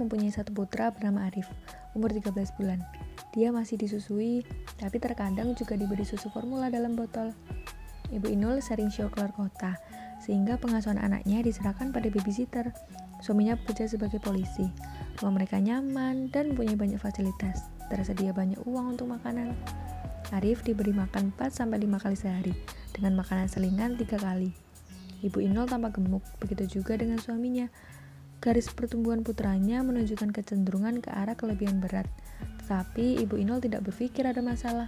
mempunyai satu putra bernama Arif, umur 13 bulan. Dia masih disusui, tapi terkadang juga diberi susu formula dalam botol. Ibu Inul sering show keluar kota, sehingga pengasuhan anaknya diserahkan pada babysitter. Suaminya bekerja sebagai polisi. Rumah mereka nyaman dan mempunyai banyak fasilitas. Tersedia banyak uang untuk makanan. Arif diberi makan 4-5 kali sehari, dengan makanan selingan 3 kali. Ibu Inul tampak gemuk, begitu juga dengan suaminya. Garis pertumbuhan putranya menunjukkan kecenderungan ke arah kelebihan berat, tetapi Ibu Inul tidak berpikir ada masalah.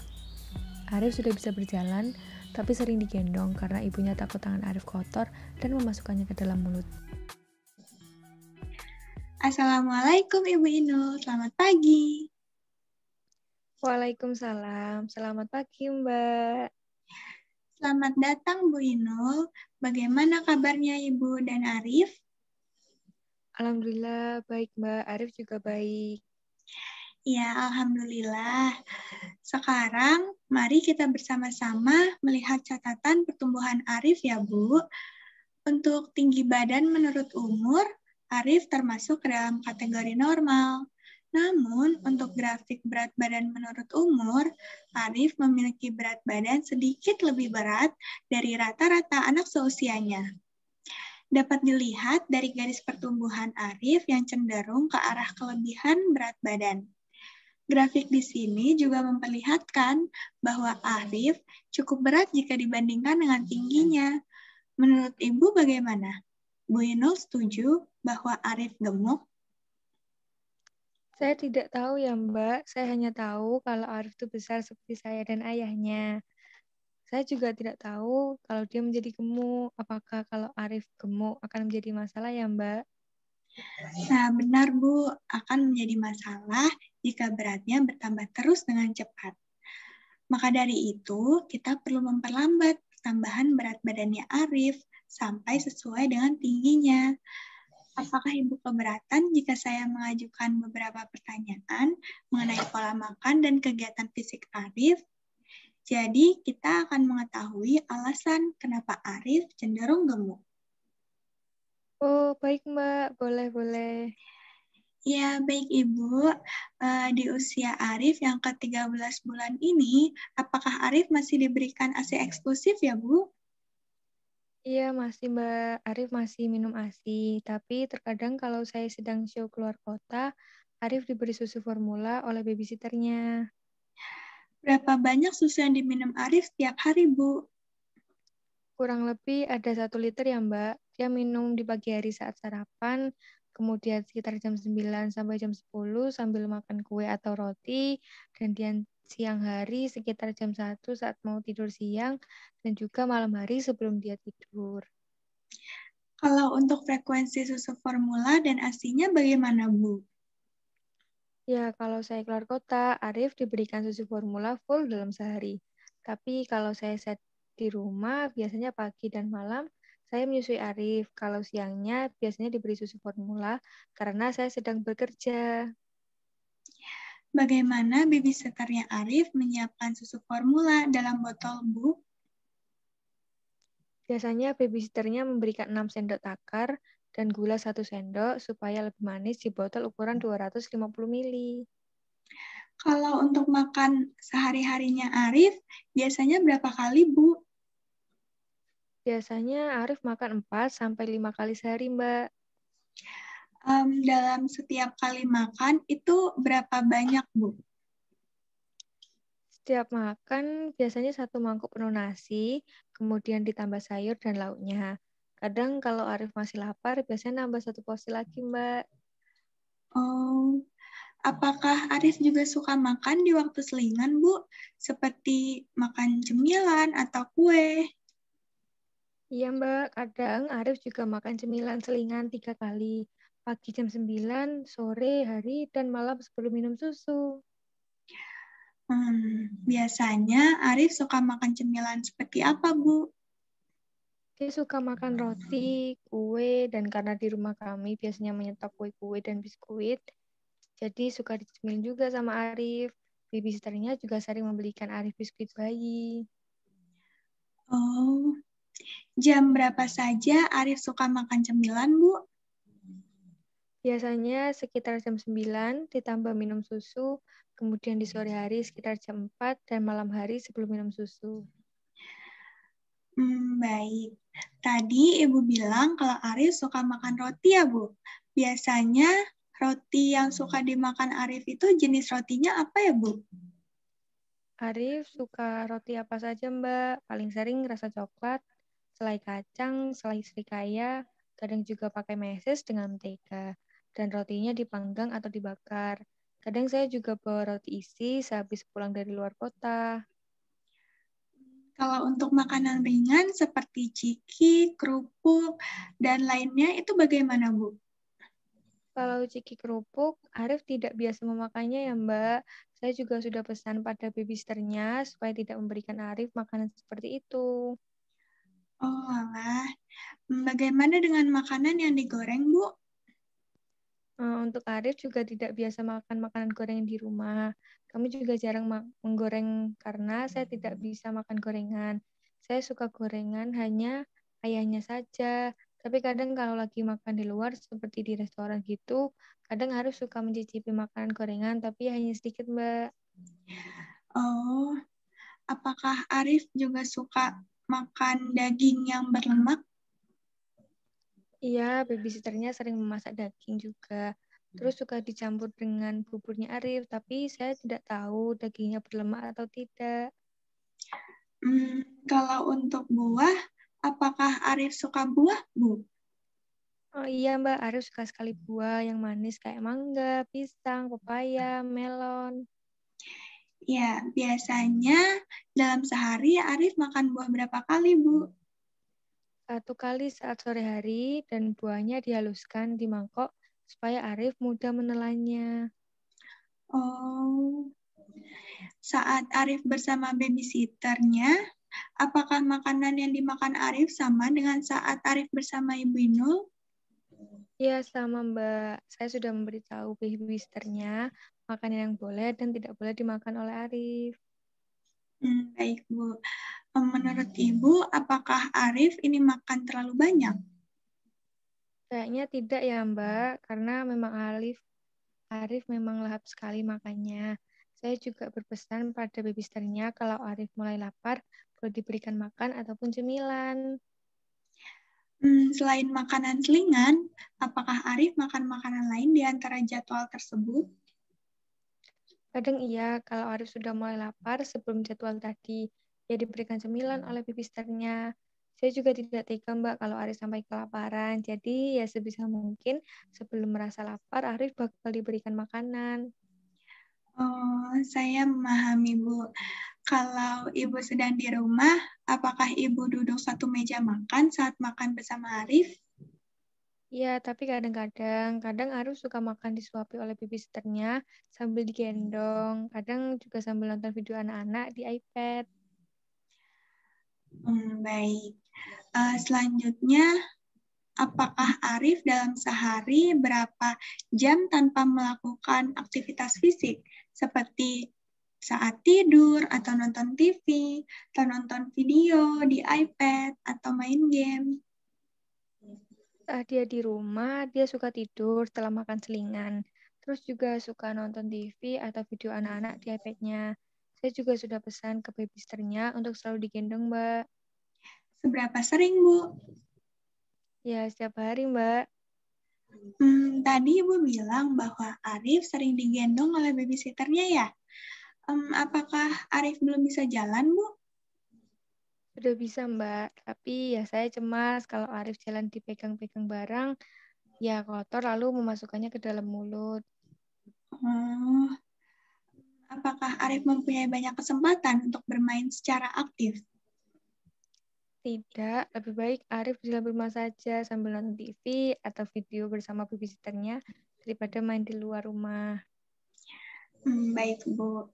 Arif sudah bisa berjalan, tapi sering digendong karena ibunya takut tangan Arif kotor dan memasukkannya ke dalam mulut. Assalamualaikum Ibu Inul, selamat pagi. Waalaikumsalam, selamat pagi Mbak. Selamat datang Bu Inul, bagaimana kabarnya Ibu dan Arif? Alhamdulillah baik Mbak, Arif juga baik. Ya, Alhamdulillah. Sekarang, mari kita bersama-sama melihat catatan pertumbuhan Arif ya Bu. Untuk tinggi badan menurut umur, Arif termasuk ke dalam kategori normal. Namun, untuk grafik berat badan menurut umur, Arif memiliki berat badan sedikit lebih berat dari rata-rata anak seusianya. Dapat dilihat dari garis pertumbuhan Arif yang cenderung ke arah kelebihan berat badan. Grafik di sini juga memperlihatkan bahwa Arif cukup berat jika dibandingkan dengan tingginya. Menurut Ibu bagaimana? Bu Inul setuju bahwa Arif gemuk? Saya tidak tahu ya Mbak, saya hanya tahu kalau Arif itu besar seperti saya dan ayahnya. Saya juga tidak tahu kalau dia menjadi gemuk. Apakah kalau Arif gemuk akan menjadi masalah ya Mbak? Nah, benar Bu, akan menjadi masalah jika beratnya bertambah terus dengan cepat. Maka dari itu, kita perlu memperlambat tambahan berat badannya Arif sampai sesuai dengan tingginya. Apakah Ibu keberatan jika saya mengajukan beberapa pertanyaan mengenai pola makan dan kegiatan fisik Arif? Jadi, kita akan mengetahui alasan kenapa Arif cenderung gemuk. Oh, baik Mbak, boleh. Ya, baik Ibu. Di usia Arif yang ke-13 bulan ini, apakah Arif masih diberikan ASI eksklusif ya, Bu? Iya, masih Mbak. Arif masih minum ASI, tapi terkadang kalau saya sedang show keluar kota, Arif diberi susu formula oleh babysitternya. Berapa banyak susu yang diminum Arif setiap hari, Bu? Kurang lebih ada 1 liter ya Mbak. Dia minum di pagi hari saat sarapan, kemudian sekitar jam 9 sampai jam 10 sambil makan kue atau roti, dan siang hari sekitar jam 1 saat mau tidur siang, dan juga malam hari sebelum dia tidur. Kalau untuk frekuensi susu formula dan ASI-nya bagaimana, Bu? Ya, kalau saya keluar kota, Arif diberikan susu formula full dalam sehari. Tapi kalau saya set di rumah, biasanya pagi dan malam, saya menyusui Arif. Kalau siangnya, biasanya diberi susu formula karena saya sedang bekerja. Bagaimana babysitternya Arif menyiapkan susu formula dalam botol, Bu? Biasanya babysitternya memberikan 6 sendok takar dan gula 1 sendok supaya lebih manis di botol ukuran 250 ml. Kalau untuk makan sehari-harinya Arif, biasanya berapa kali, Bu? Biasanya Arif makan 4-5 kali sehari, Mbak. Dalam setiap kali makan, itu berapa banyak, Bu? Setiap makan biasanya 1 mangkuk penuh nasi, kemudian ditambah sayur dan lauknya. Kadang kalau Arif masih lapar, biasanya nambah 1 porsi lagi, Mbak. Oh, apakah Arif juga suka makan di waktu selingan, Bu? Seperti makan cemilan atau kue? Iya, Mbak. Kadang Arif juga makan cemilan selingan 3 kali. Pagi jam 9, sore, hari, dan malam sebelum minum susu. Biasanya Arif suka makan cemilan seperti apa, Bu? Dia suka makan roti, kue, dan karena di rumah kami biasanya menyetok kue-kue dan biskuit, jadi suka dicemilin juga sama Arif. Babysitternya juga sering membelikan Arif biskuit bayi. Oh, jam berapa saja Arif suka makan cemilan, Bu? Biasanya sekitar jam 9 ditambah minum susu, kemudian di sore hari sekitar jam 4 dan malam hari sebelum minum susu. Baik. Tadi Ibu bilang kalau Arif suka makan roti ya, Bu? Biasanya roti yang suka dimakan Arif itu jenis rotinya apa ya, Bu? Arif suka roti apa saja, Mbak? Paling sering rasa coklat, selai kacang, selai serikaya, kadang juga pakai meses dengan mentega. Dan rotinya dipanggang atau dibakar. Kadang saya juga bawa roti isi sehabis pulang dari luar kota. Kalau untuk makanan ringan seperti ciki, kerupuk, dan lainnya itu bagaimana, Bu? Kalau ciki kerupuk, Arif tidak biasa memakannya ya, Mbak. Saya juga sudah pesan pada babysitternya supaya tidak memberikan Arif makanan seperti itu. Oh, alah. Bagaimana dengan makanan yang digoreng, Bu? Untuk Arif juga tidak biasa makan makanan goreng di rumah. Kami juga jarang menggoreng karena saya tidak bisa makan gorengan. Saya suka gorengan hanya ayahnya saja. Tapi kadang kalau lagi makan di luar seperti di restoran gitu, kadang Arif suka mencicipi makanan gorengan tapi hanya sedikit, Mbak. Oh, apakah Arif juga suka makan daging yang berlemak? Iya, babysitternya sering memasak daging juga. Terus suka dicampur dengan buburnya Arif, tapi saya tidak tahu dagingnya berlemak atau tidak. Kalau untuk buah, apakah Arif suka buah, Bu? Oh iya Mbak, Arif suka sekali buah yang manis kayak mangga, pisang, pepaya, melon. Ya, biasanya dalam sehari Arif makan buah berapa kali, Bu? Satu kali saat sore hari dan buahnya dihaluskan di mangkok supaya Arif mudah menelannya. Oh, saat Arif bersama babysitternya, apakah makanan yang dimakan Arif sama dengan saat Arif bersama Ibu Inul? Iya sama Mbak, saya sudah memberitahu babysitternya makanan yang boleh dan tidak boleh dimakan oleh Arif. Baik, Bu. Menurut Ibu, apakah Arif ini makan terlalu banyak? Kayaknya tidak ya Mbak, karena memang Arif memang lahap sekali makannya. Saya juga berpesan pada babysitternya kalau Arif mulai lapar, boleh diberikan makan ataupun cemilan. Selain makanan selingan, apakah Arif makan makanan lain di antara jadwal tersebut? Kadang iya, kalau Arif sudah mulai lapar sebelum jadwal tadi, ya diberikan cemilan oleh babysitternya. Saya juga tidak tega Mbak kalau Arif sampai kelaparan. Jadi ya sebisa mungkin sebelum merasa lapar, Arif bakal diberikan makanan. Oh, saya memahami, Bu. Kalau Ibu sedang di rumah, apakah Ibu duduk satu meja makan saat makan bersama Arif? Iya, tapi kadang Arif suka makan disuapi oleh babysitternya sambil digendong. Kadang juga sambil nonton video anak-anak di iPad. Baik. Selanjutnya, apakah Arif dalam sehari berapa jam tanpa melakukan aktivitas fisik seperti saat tidur atau nonton TV atau nonton video di iPad atau main game? Saat dia di rumah, dia suka tidur setelah makan selingan. Terus juga suka nonton TV atau video anak-anak di iPad-nya. Saya juga sudah pesan ke babysitternya untuk selalu digendong, Mbak. Seberapa sering, Bu? Ya, setiap hari, Mbak. Tadi Ibu bilang bahwa Arif sering digendong oleh babysitternya ya? Apakah Arif belum bisa jalan, Bu? Sudah bisa, Mbak. Tapi ya saya cemas kalau Arif jalan dipegang-pegang barang, ya kotor lalu memasukkannya ke dalam mulut. Oh, apakah Arif mempunyai banyak kesempatan untuk bermain secara aktif? Tidak, lebih baik Arif di dalam rumah saja sambil nonton TV atau video bersama babysitternya daripada main di luar rumah. Baik, Bu.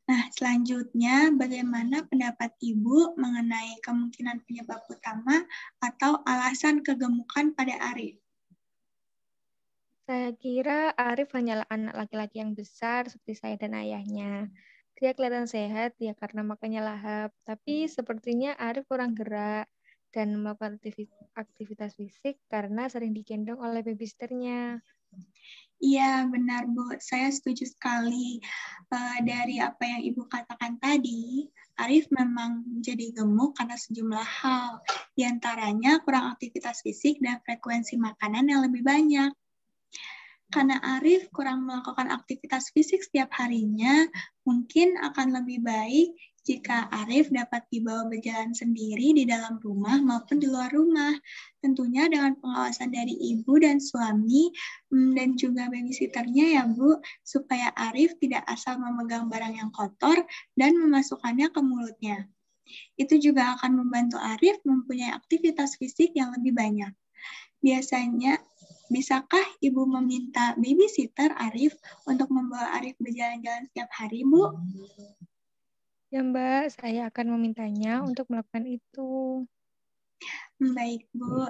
Nah, selanjutnya bagaimana pendapat Ibu mengenai kemungkinan penyebab utama atau alasan kegemukan pada Arif? Saya kira Arif hanyalah anak laki-laki yang besar seperti saya dan ayahnya. Dia kelihatan sehat ya karena makannya lahap, tapi sepertinya Arif kurang gerak dan melakukan aktivitas fisik karena sering digendong oleh babysitternya. Iya, benar Bu. Saya setuju sekali. Dari apa yang Ibu katakan tadi, Arif memang menjadi gemuk karena sejumlah hal. Di antaranya kurang aktivitas fisik dan frekuensi makanan yang lebih banyak. Karena Arif kurang melakukan aktivitas fisik setiap harinya, mungkin akan lebih baik jika Arif dapat dibawa berjalan sendiri di dalam rumah maupun di luar rumah. Tentunya dengan pengawasan dari ibu dan suami dan juga babysitternya ya Bu, supaya Arif tidak asal memegang barang yang kotor dan memasukkannya ke mulutnya. Itu juga akan membantu Arif mempunyai aktivitas fisik yang lebih banyak. Biasanya, bisakah Ibu meminta babysitter Arif untuk membawa Arif berjalan-jalan setiap hari, Bu? Ya Mbak, saya akan memintanya untuk melakukan itu. Baik, Bu.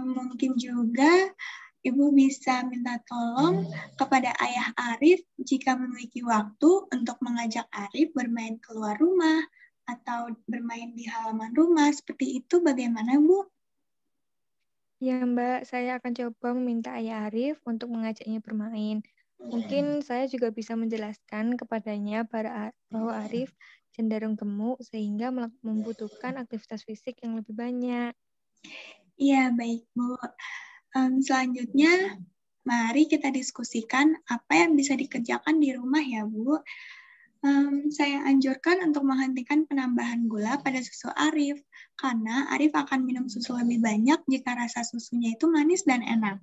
Mungkin juga Ibu bisa minta tolong kepada ayah Arif jika memiliki waktu untuk mengajak Arif bermain keluar rumah atau bermain di halaman rumah. Seperti itu bagaimana, Bu? Ya Mbak, saya akan coba meminta Ayah Arif untuk mengajaknya bermain. Mungkin saya juga bisa menjelaskan kepadanya bahwa Arif cenderung gemuk sehingga membutuhkan aktivitas fisik yang lebih banyak. Iya, baik, Bu. Selanjutnya, mari kita diskusikan apa yang bisa dikerjakan di rumah ya, Bu. Saya anjurkan untuk menghentikan penambahan gula pada susu Arif, karena Arif akan minum susu lebih banyak jika rasa susunya itu manis dan enak.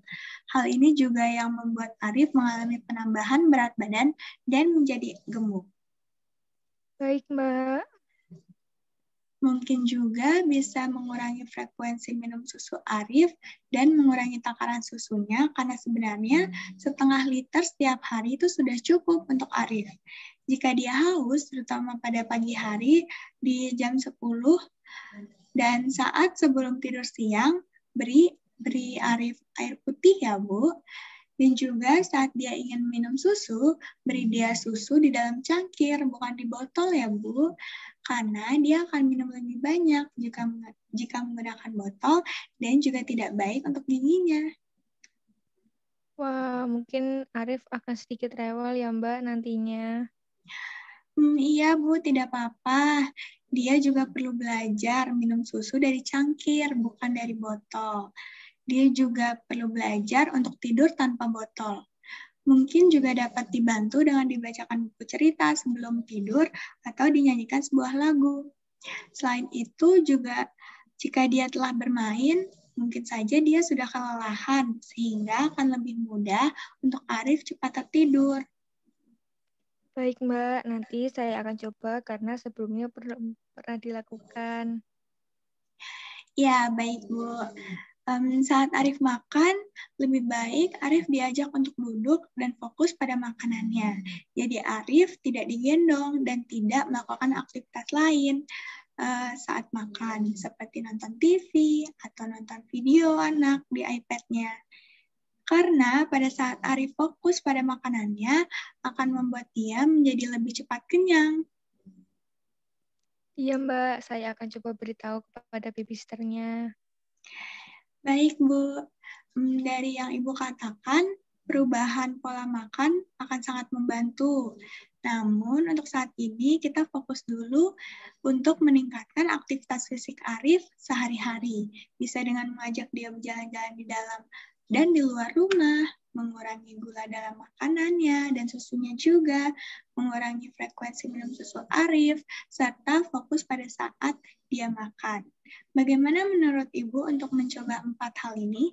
Hal ini juga yang membuat Arif mengalami penambahan berat badan dan menjadi gemuk. Baik Mbak. Mungkin juga bisa mengurangi frekuensi minum susu Arif dan mengurangi takaran susunya karena sebenarnya setengah liter setiap hari itu sudah cukup untuk Arif. Jika dia haus, terutama pada pagi hari di jam 10 dan saat sebelum tidur siang, beri Arif air putih ya Bu. Dan juga saat dia ingin minum susu, beri dia susu di dalam cangkir, bukan di botol ya Bu. Karena dia akan minum lebih banyak jika menggunakan botol dan juga tidak baik untuk giginya. Wah, mungkin Arif akan sedikit rewel ya Mbak nantinya. Iya Bu, tidak apa-apa. Dia juga perlu belajar minum susu dari cangkir, bukan dari botol. Dia juga perlu belajar untuk tidur tanpa botol. Mungkin juga dapat dibantu dengan dibacakan buku cerita sebelum tidur atau dinyanyikan sebuah lagu. Selain itu juga jika dia telah bermain, mungkin saja dia sudah kelelahan sehingga akan lebih mudah untuk Arif cepat tertidur. Baik Mbak, nanti saya akan coba karena sebelumnya pernah dilakukan. Ya, baik Bu. Saat Arif makan, lebih baik Arif diajak untuk duduk dan fokus pada makanannya. Jadi Arif tidak digendong dan tidak melakukan aktivitas lain saat makan, seperti nonton TV atau nonton video anak di iPad-nya. Karena pada saat Arif fokus pada makanannya, akan membuat dia menjadi lebih cepat kenyang. Iya Mbak, saya akan coba beritahu kepada babysitternya. Baik, Bu. Dari yang Ibu katakan, perubahan pola makan akan sangat membantu. Namun, untuk saat ini kita fokus dulu untuk meningkatkan aktivitas fisik Arif sehari-hari. Bisa dengan mengajak dia berjalan-jalan di dalam dan di luar rumah, mengurangi gula dalam makanannya dan susunya juga, mengurangi frekuensi minum susu Arif, serta fokus pada saat dia makan. Bagaimana menurut Ibu untuk mencoba 4 hal ini?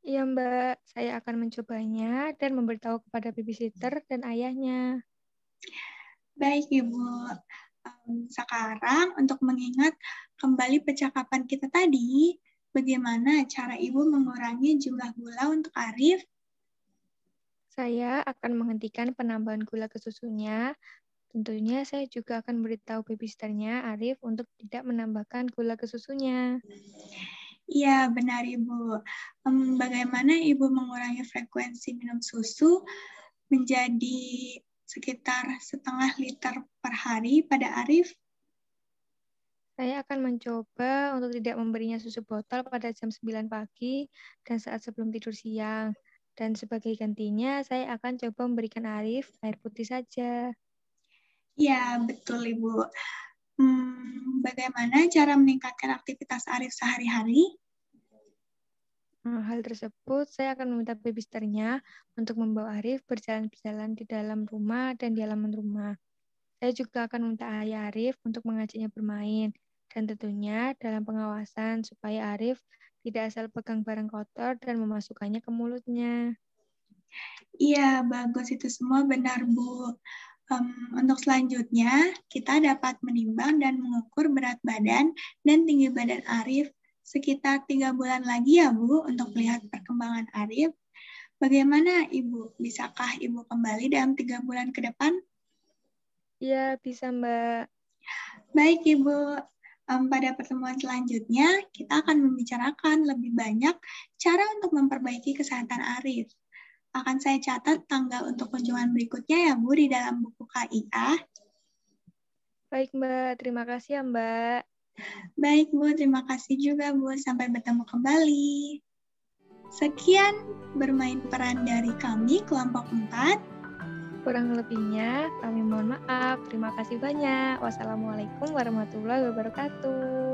Iya Mbak, saya akan mencobanya dan memberitahu kepada babysitter dan ayahnya. Baik Ibu, sekarang untuk mengingat kembali percakapan kita tadi, bagaimana cara Ibu mengurangi jumlah gula untuk Arif? Saya akan menghentikan penambahan gula ke susunya. Tentunya saya juga akan beritahu babysitternya Arif untuk tidak menambahkan gula ke susunya. Iya, benar Ibu. Bagaimana Ibu mengurangi frekuensi minum susu menjadi sekitar setengah liter per hari pada Arif? Saya akan mencoba untuk tidak memberinya susu botol pada jam 9 pagi dan saat sebelum tidur siang. Dan sebagai gantinya, saya akan coba memberikan Arif air putih saja. Ya, betul Ibu. Bagaimana cara meningkatkan aktivitas Arif sehari-hari? Hal tersebut, saya akan meminta babysitternya untuk membawa Arif berjalan-jalan di dalam rumah dan di halaman rumah. Saya juga akan meminta ayah Arif untuk mengajaknya bermain. Dan tentunya dalam pengawasan supaya Arif tidak asal pegang barang kotor dan memasukkannya ke mulutnya. Iya, bagus itu semua benar, Bu. Untuk selanjutnya, kita dapat menimbang dan mengukur berat badan dan tinggi badan Arif sekitar 3 bulan lagi ya, Bu, untuk melihat perkembangan Arif. Bagaimana, Ibu? Bisakah Ibu kembali dalam 3 bulan ke depan? Iya, bisa Mbak. Baik, Ibu. Pada pertemuan selanjutnya, kita akan membicarakan lebih banyak cara untuk memperbaiki kesehatan Arif. Akan saya catat tanggal untuk kunjungan berikutnya ya, Bu, di dalam buku KIA. Baik Mbak, terima kasih ya Mbak. Baik, Bu. Terima kasih juga, Bu. Sampai bertemu kembali. Sekian bermain peran dari kami, kelompok 4. Kurang lebihnya, kami mohon maaf. Terima kasih banyak. Wassalamualaikum warahmatullahi wabarakatuh.